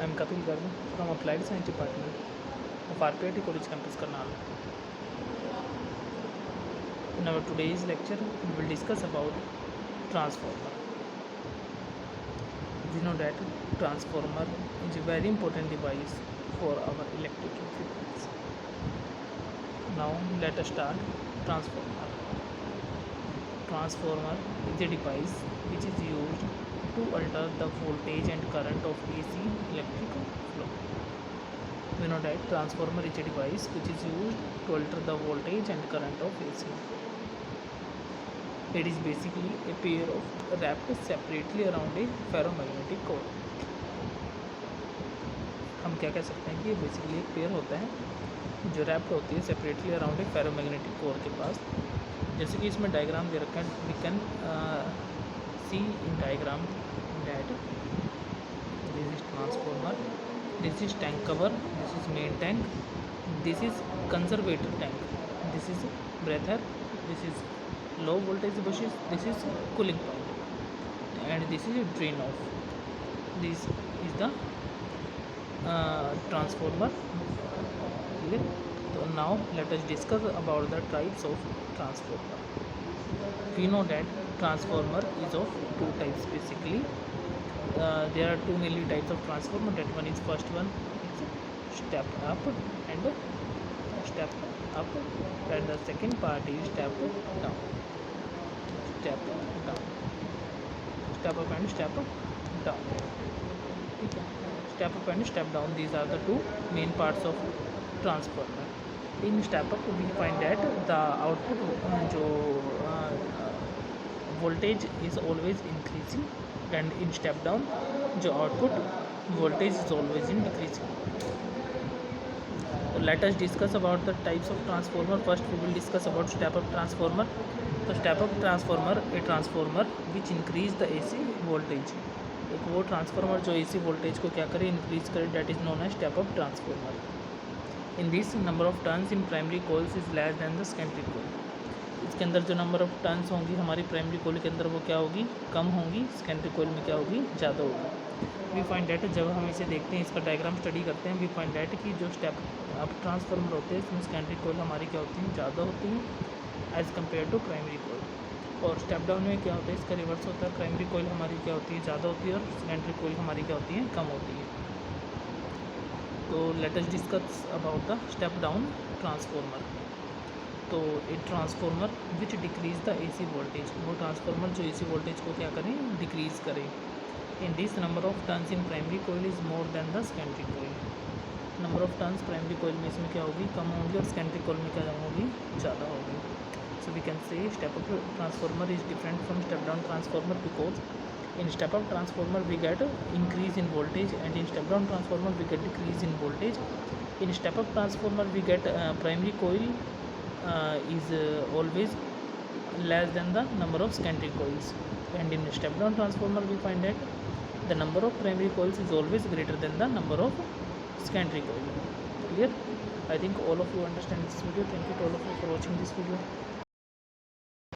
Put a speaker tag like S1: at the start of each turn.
S1: I am Kapil Garg from Applied Science Department of RPIT College Campus Karnal. In our today's lecture, we will discuss about transformer. We know that transformer is a very important device for our electric equipments. Now let us start transformer. Transformer is a device which is used to alter the voltage and current of AC electric flow. We know that transformer is a device which is used to alter the voltage and current of AC. It is basically a pair of wrapped separately around a ferromagnetic core. हम क्या कह सकते हैं कि ये basically एक pair होता है जो रैप्ड होती है सेपरेटली अराउंड एक फेरोमैग्नेटिक कोर के पास. जैसे कि इसमें डायग्राम दे रखा है, we can see in diagram that this is transformer, this is tank cover, this is main tank, this is conservator tank, this is breather, this is low voltage bushes, this is cooling point, and this is a drain off. This is the transformer. Okay, so now let us discuss about the types of transformer. We know that transformer is of two types basically. There are two mainly types of transformer. That one is first one is step up and step up, and the second part is step down. Step down, step up and step down. ठीक है, step up and step down, these are the two main parts of transformer. In step up we find that the output जो voltage is always increasing, and in step down जो output voltage is always in decreasing. Let us discuss about the types of transformer. First we will discuss about step up transformer. तो step up transformer a transformer which increase the AC voltage. एक वो transformer जो AC voltage को क्या करे, increase करे, that is known as step up transformer. In this number of turns in primary coils is less than the secondary coil. इसके अंदर जो नंबर ऑफ टर्न्स होंगी हमारी प्राइमरी कोल के अंदर वो क्या होगी, कम होंगी. सेकेंडरी कोल में क्या होगी, ज़्यादा होगी. वी फाइंड डैट जब हम इसे देखते हैं, इसका डायग्राम स्टडी करते हैं, वी फाइंड डैट कि जो स्टेप अप ट्रांसफार्मर होते हैं इसमें सेकेंडरी कोल हमारी क्या होती हैं, ज़्यादा होती हैं as compare to primary coil. और स्टेप डाउन में क्या होता है, इसका रिवर्स होता है. प्राइमरी कोयल हमारी क्या होती है, ज़्यादा होती है, और सेकेंडरी कोयल हमारी क्या होती है, कम होती है. तो let us discuss about the step down transformer. तो एक transformer which decrease the AC voltage, वो ट्रांसफार्मर जो एसी वोल्टेज को क्या करें, डिक्रीज करें. In this number of turns in primary coil is more than the secondary coil. Number of turns primary coil में इसमें क्या होगी, कम होंगी, और सेकेंडरी कोयल में क्या होगी, ज़्यादा होगी. So we can say step up transformer is different from step down transformer because in step up transformer we get increase in voltage, and in step down transformer we get decrease in voltage. In step up transformer we get primary coil is always less than the number of secondary coils, and in step down transformer we find that the number of primary coils is always greater than the number of secondary coil. Clear? I think all of you understand this video. Thank you to all of you for watching this video.